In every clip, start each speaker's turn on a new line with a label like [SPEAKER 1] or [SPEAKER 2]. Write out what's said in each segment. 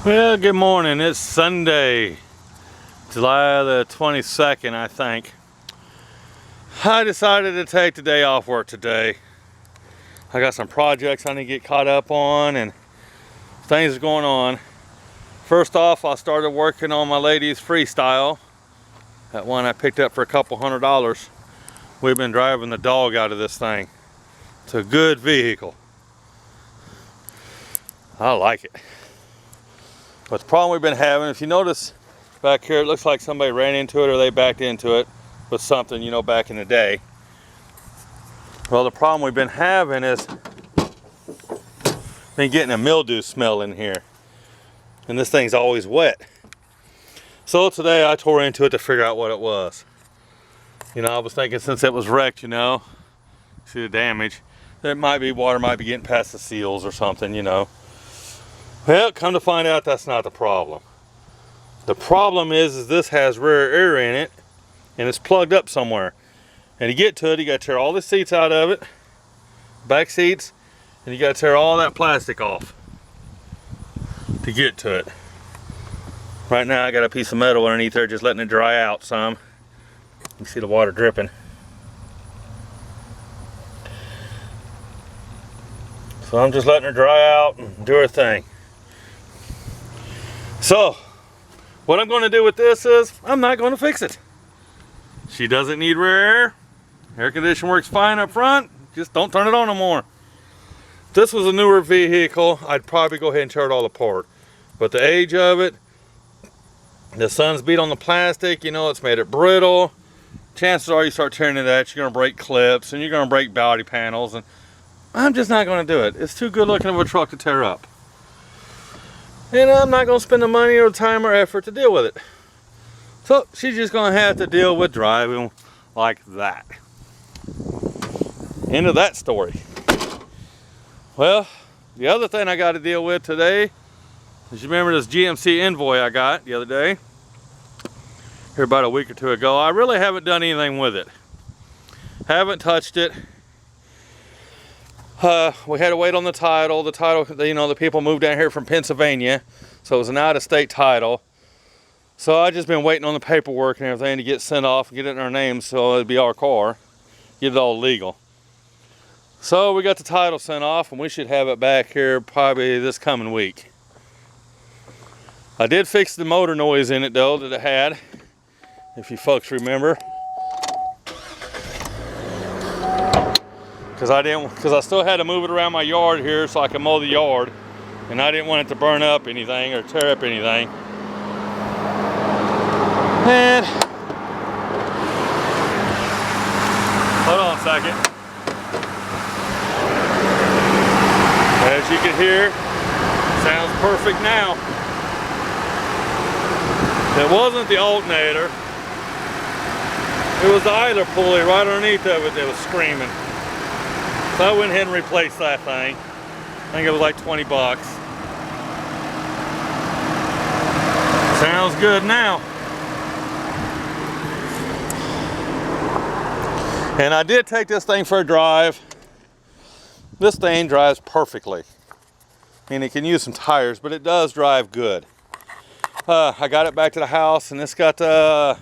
[SPEAKER 1] Well, good morning. It's Sunday, July the 22nd, I think. I decided to take the day off work today. I got some projects I need to get caught up on and things going on. First off, I started working on my lady's Freestyle. That one I picked up for a couple $100. We've been driving the dog out of this thing. It's a good vehicle. I like it. But the problem we've been having, if you notice back here, it looks like somebody ran into it or they backed into it with something, you know, back in the day. Well, the problem we've been having is been getting a mildew smell in here. And this thing's always wet. So today I tore into it to figure out what it was. You know, I was thinking since it was wrecked, you know, see the damage, that might be water might be getting past the seals or something, you know. Well, come to find out that's not the problem. The problem is this has rear air in it and it's plugged up somewhere. And to get to it, you got to tear all the seats out of it, back seats, and you got to tear all that plastic off to get to it. Right now I got a piece of metal underneath there just letting it dry out some. You see the water dripping. So I'm just letting her dry out and do her thing. So, what I'm going to do with this is, I'm not going to fix it. She doesn't need rear air. Air conditioning works fine up front. Just don't turn it on no more. If this was a newer vehicle, I'd probably go ahead and tear it all apart. But the age of it, the sun's beat on the plastic, you know, it's made it brittle. Chances are you start tearing into that, you're going to break clips and you're going to break body panels. And I'm just not going to do it. It's too good looking of a truck to tear up. And I'm not going to spend the money or time or effort to deal with it. So she's just going to have to deal with driving like that. End of that story. Well, the other thing I got to deal with today is, you remember this GMC Envoy I got the other day? Here about a week or two ago. I really haven't done anything with it. Haven't touched it. We had to wait on the title. The title, you know, the people moved down here from Pennsylvania, so it was an out-of-state title. So I just been waiting on the paperwork and everything to get sent off and get it in our name so it'd be our car, get it all legal. So we got the title sent off and we should have it back here probably this coming week. I did fix the motor noise in it though that it had, if you folks remember. Because I still had to move it around my yard here so I could mow the yard, and I didn't want it to burn up anything or tear up anything. And hold on a second. As you can hear, sounds perfect now. It wasn't the alternator. It was the idler pulley right underneath of it that was screaming. So I went ahead and replaced that thing. I think it was like 20 bucks. Sounds good now. And I did take this thing for a drive. This thing drives perfectly. I mean, it can use some tires, but it does drive good. I got it back to the house and it's got, let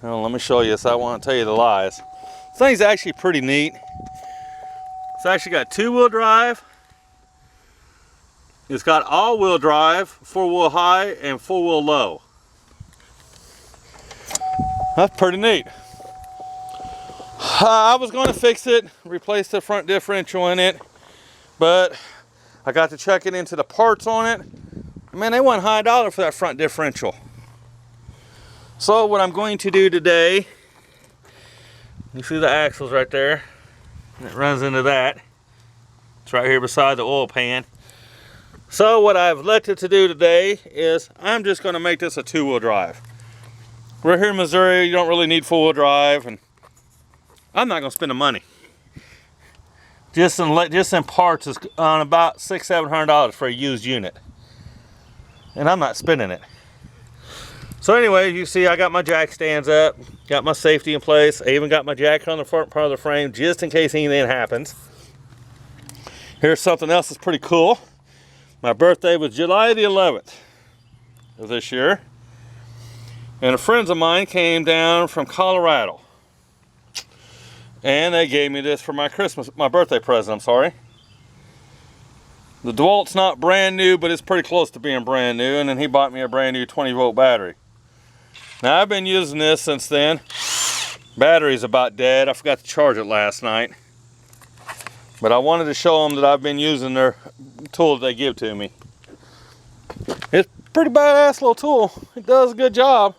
[SPEAKER 1] me show you this. I want to tell you the lies. This thing's actually pretty neat. It's actually got two-wheel drive. It's got all-wheel drive, four-wheel high, and four-wheel low. That's pretty neat. I was going to fix it, replace the front differential in it, but I got to check it into the parts on it. Man, they want high dollar for that front differential. So what I'm going to do today, you see the axles right there? It runs into that. It's right here beside the oil pan. So what I've elected to do today is I'm just going to make this a two-wheel drive. We're here in Missouri, you don't really need four-wheel drive, and I'm not going to spend the money. Just in parts is on about $600-700 for a used unit. And I'm not spending it. So anyway, you see I got my jack stands up, got my safety in place. I even got my jacket on the front part of the frame just in case anything happens. Here's something else that's pretty cool. My birthday was July the 11th of this year. And friends of mine came down from Colorado. And they gave me this for my birthday present, I'm sorry. The DeWalt's not brand new, but it's pretty close to being brand new. And then he bought me a brand new 20-volt battery. Now, I've been using this since then. Battery's about dead. I forgot to charge it last night. But I wanted to show them that I've been using their tool that they give to me. It's a pretty badass little tool. It does a good job.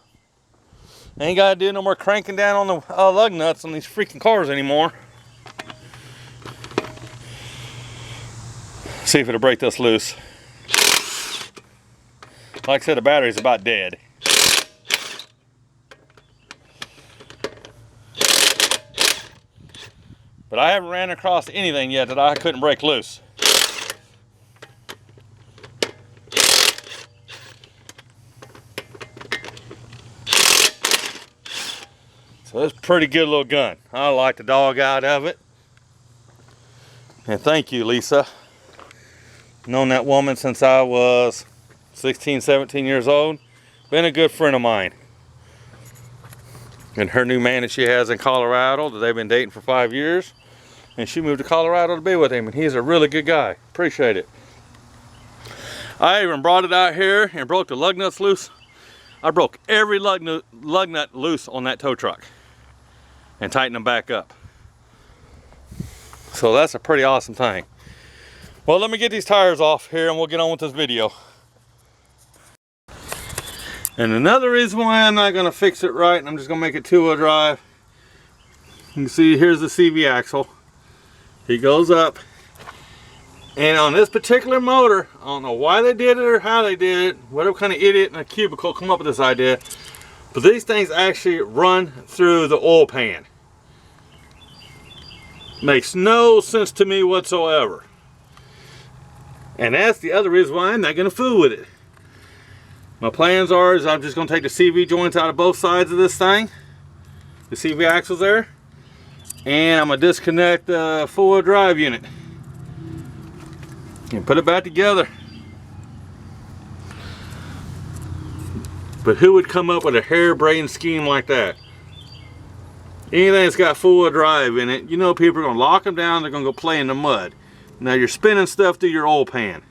[SPEAKER 1] Ain't got to do no more cranking down on the lug nuts on these freaking cars anymore. See if it'll break this loose. Like I said, the battery's about dead. But I haven't ran across anything yet that I couldn't break loose. So it's a pretty good little gun. I like the dog out of it. And thank you, Lisa. Known that woman since I was 16, 17 years old. Been a good friend of mine. And her new man that she has in Colorado, that they've been dating for 5 years. And she moved to Colorado to be with him. And he's a really good guy. Appreciate it. I even brought it out here and broke the lug nuts loose. I broke every lug nut loose on that tow truck. And tightened them back up. So that's a pretty awesome thing. Well, let me get these tires off here and we'll get on with this video. And another reason why I'm not going to fix it right, and I'm just going to make it two-wheel drive. You can see here's the CV axle. He goes up. And on this particular motor, I don't know why they did it or how they did it. Whatever kind of idiot in a cubicle come up with this idea. But these things actually run through the oil pan. Makes no sense to me whatsoever. And that's the other reason why I'm not going to fool with it. My plans are is I'm just going to take the CV joints out of both sides of this thing. The CV axles there. And I'm going to disconnect the four-wheel drive unit. And put it back together. But who would come up with a harebrained scheme like that? Anything that's got four-wheel drive in it, you know people are going to lock them down, they're going to go play in the mud. Now you're spinning stuff through your oil pan.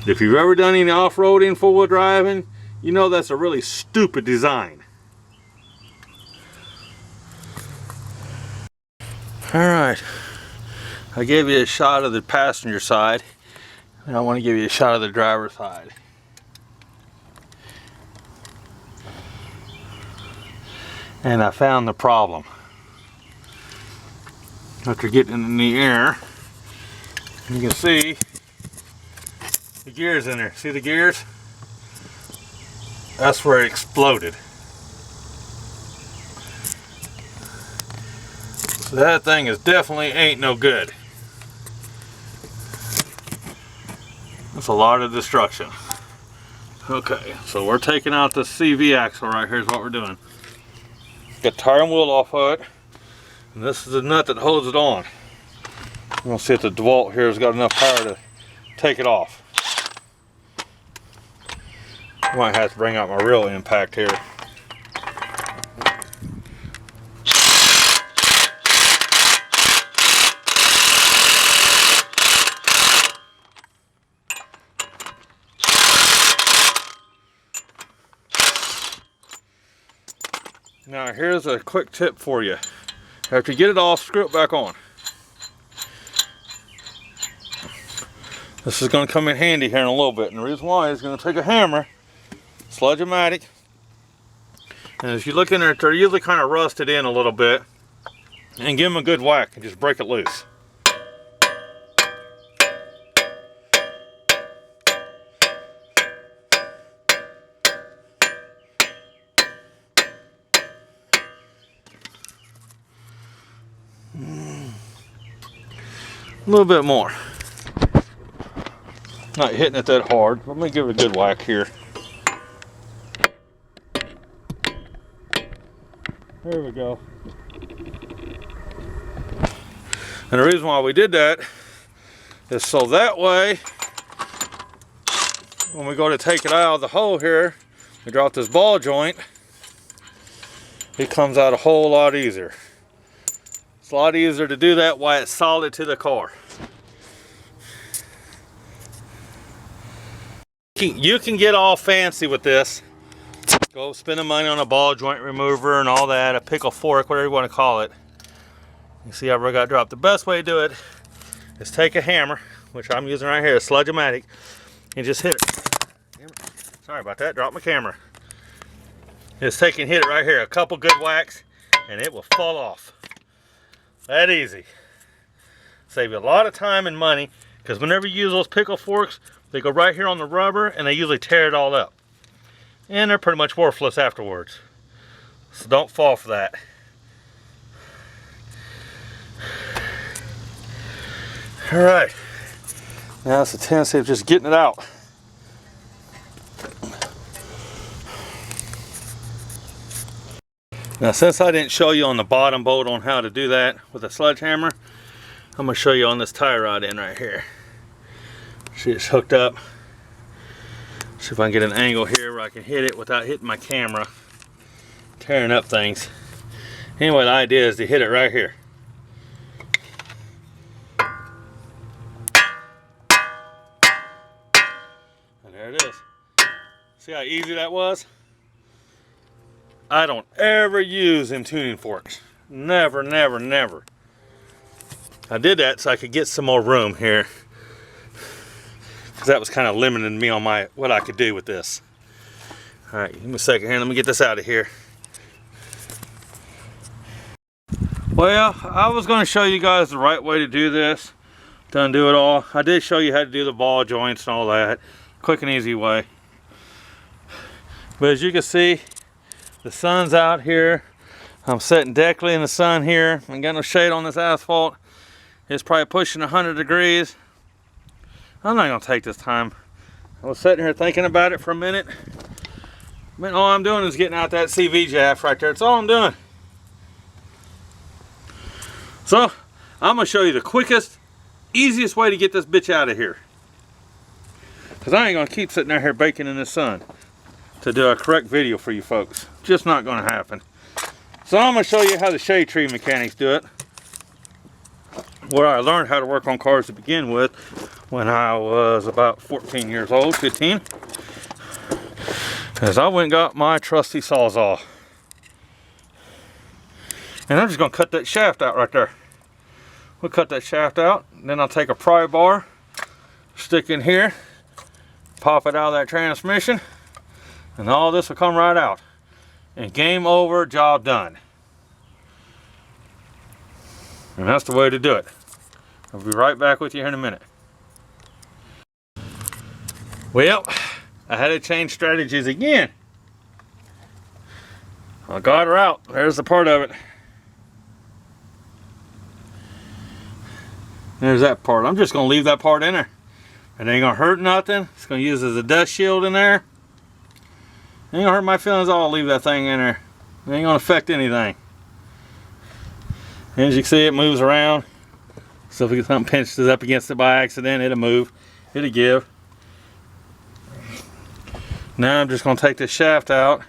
[SPEAKER 1] If you've ever done any off-roading, four-wheel driving, you know that's a really stupid design. Alright, I gave you a shot of the passenger side, and I want to give you a shot of the driver's side. And I found the problem. After getting in the air, you can see the gears in there. See the gears? That's where it exploded. So that thing is definitely ain't no good. That's a lot of destruction. Okay, so we're taking out the CV axle right here is what we're doing. Get tire and wheel off of it. And this is the nut that holds it on. We're going to see if the DeWalt here has got enough power to take it off. I might have to bring out my real impact here. Now here's a quick tip for you. After you get it off, screw it back on. This is going to come in handy here in a little bit, and the reason why is going to take a hammer, Sludge-O-Matic, and if you look in there, they're usually kind of rusted in a little bit, and give them a good whack and just break it loose. A little bit more. Not hitting it that hard. Let me give it a good whack here. There we go. And the reason why we did that is so that way, when we go to take it out of the hole here, we drop this ball joint, it comes out a whole lot easier. It's a lot easier to do that while it's solid to the car. You can get all fancy with this. Go spend the money on a ball joint remover and all that, a pickle fork, whatever you want to call it. You see how I got dropped. The best way to do it is take a hammer, which I'm using right here, a Sludge-O-Matic, and just hit it. Sorry about that, dropped my camera. Just take and hit it right here, a couple good whacks, and it will fall off. That easy. Save you a lot of time and money, because whenever you use those pickle forks, they go right here on the rubber, and they usually tear it all up. And they're pretty much worthless afterwards. So don't fall for that. All right. Now it's a tendency of just getting it out. Now since I didn't show you on the bottom bolt on how to do that with a sledgehammer, I'm going to show you on this tie rod end right here. See, it's hooked up. See if I can get an angle here where I can hit it without hitting my camera, tearing up things. Anyway, the idea is to hit it right here. And there it is. See how easy that was? I don't ever use them tuning forks. Never, never, never. I did that so I could get some more room here, because that was kind of limiting me on what I could do with this. All right, give me a second here. Let me get this out of here. Well, I was going to show you guys the right way to do this. To undo it all. I did show you how to do the ball joints and all that. Quick and easy way. But as you can see, the sun's out here. I'm sitting directly in the sun here. I ain't got no shade on this asphalt. It's probably pushing 100 degrees. I'm not gonna take this time. I was sitting here thinking about it for a minute. Man, all I'm doing is getting out that CV shaft right there. That's all I'm doing. So, I'm gonna show you the quickest, easiest way to get this bitch out of here. Because I ain't gonna keep sitting out here baking in the sun to do a correct video for you folks. Just not gonna happen. So I'm gonna show you how the shade tree mechanics do it. Where I learned how to work on cars to begin with when I was about 14 years old, 15. As I went and got my trusty Sawzall. And I'm just gonna cut that shaft out right there. We'll cut that shaft out, then I'll take a pry bar, stick in here, pop it out of that transmission, and all this will come right out. And game over, job done. And that's the way to do it. I'll be right back with you here in a minute. Well, I had to change strategies again. I got her out. There's the part of it. There's that part. I'm just going to leave that part in there. It ain't going to hurt nothing. It's going to use as a dust shield in there. It ain't going to hurt my feelings at all. I'll leave that thing in there. It ain't going to affect anything. As you can see, it moves around. So if something pinches up against it by accident, it'll move. It'll give. Now I'm just going to take this shaft out.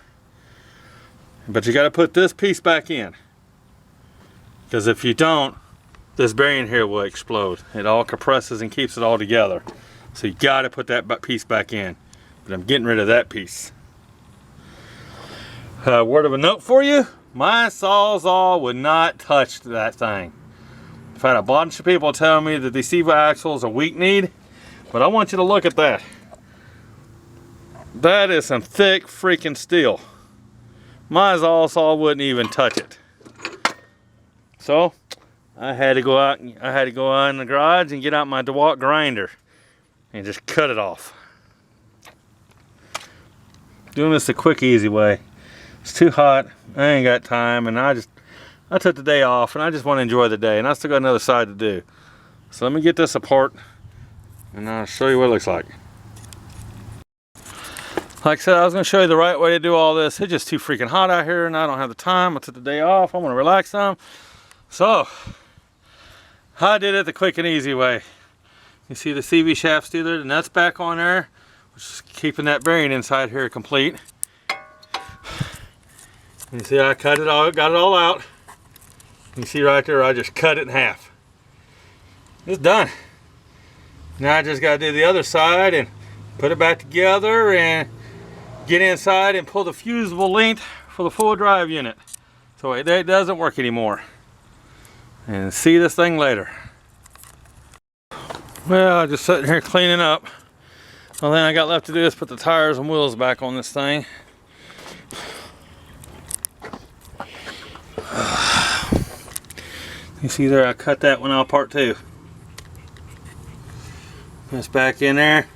[SPEAKER 1] But you got to put this piece back in. Because if you don't, this bearing here will explode. It all compresses and keeps it all together. So you got to put that piece back in. But I'm getting rid of that piece. Word of a note for you. My Sawzall would not touch that thing. I've had a bunch of people tell me that the CV axle is a weak kneed, but I want you to look at that. That is some thick freaking steel. My Sawzall wouldn't even touch it. So I had to go out in the garage and get out my DeWalt grinder and just cut it off. Doing this the quick, easy way. It's too hot. I ain't got time, and I took the day off, and I just want to enjoy the day, and I still got another side to do. So let me get this apart, and I'll show you what it looks like. Like I said, I was going to show you the right way to do all this. It's just too freaking hot out here, and I don't have the time. I took the day off. I want to relax some. So I did it the quick and easy way. You see the CV shaft still there, the nuts back on there, which is keeping that bearing inside here complete. You see I cut it all, got it all out. You see right there, I just cut it in half. It's done. Now I just got to do the other side and put it back together and get inside and pull the fusible length for the full drive unit. So it doesn't work anymore. And see this thing later. Well, I'm just sitting here cleaning up. All then I got left to do is put the tires and wheels back on this thing. You see there, I cut that one out part too. That's back in there.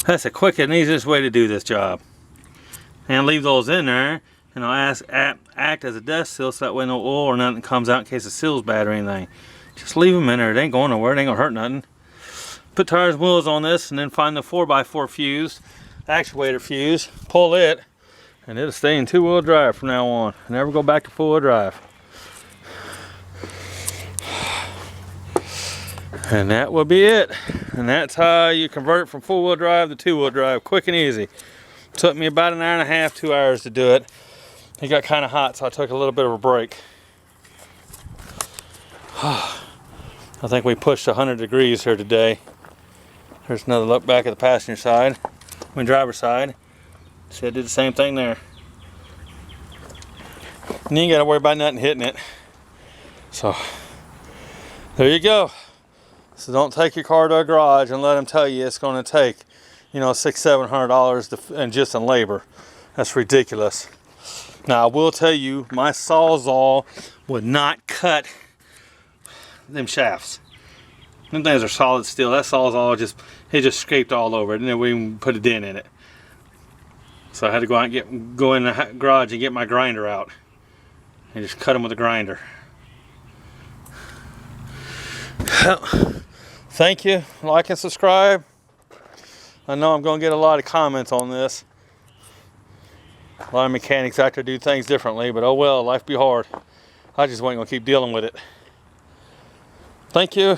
[SPEAKER 1] That's the quick and easiest way to do this job. And leave those in there, and I'll act as a dust seal so that way no oil or nothing comes out in case the seal's bad or anything. Just leave them in there. It ain't going nowhere. It ain't gonna hurt nothing. Put tires and wheels on this, and then find the 4x4 fuse, actuator fuse, pull it, and it'll stay in two-wheel drive from now on. Never go back to four-wheel drive. And that will be it. And that's how you convert it from four-wheel drive to two-wheel drive, quick and easy. Took me about an hour and a half, 2 hours to do it. It got kind of hot, so I took a little bit of a break. I think we pushed 100 degrees here today. There's another look back at the passenger side, driver's side. See, I did the same thing there. And you ain't got to worry about nothing hitting it. So, there you go. So don't take your car to a garage and let them tell you it's going to take, you know, $600–700 and just in labor. That's ridiculous. Now I will tell you, my Sawzall would not cut them shafts. Them things are solid steel. That Sawzall just scraped all over it, and then we even put a dent in it. So I had to go out and go in the garage and get my grinder out and just cut them with a grinder. Thank you. Like and subscribe. I know I'm going to get a lot of comments on this. A lot of mechanics out there do things differently, but oh well, life be hard. I just ain't going to keep dealing with it. Thank you.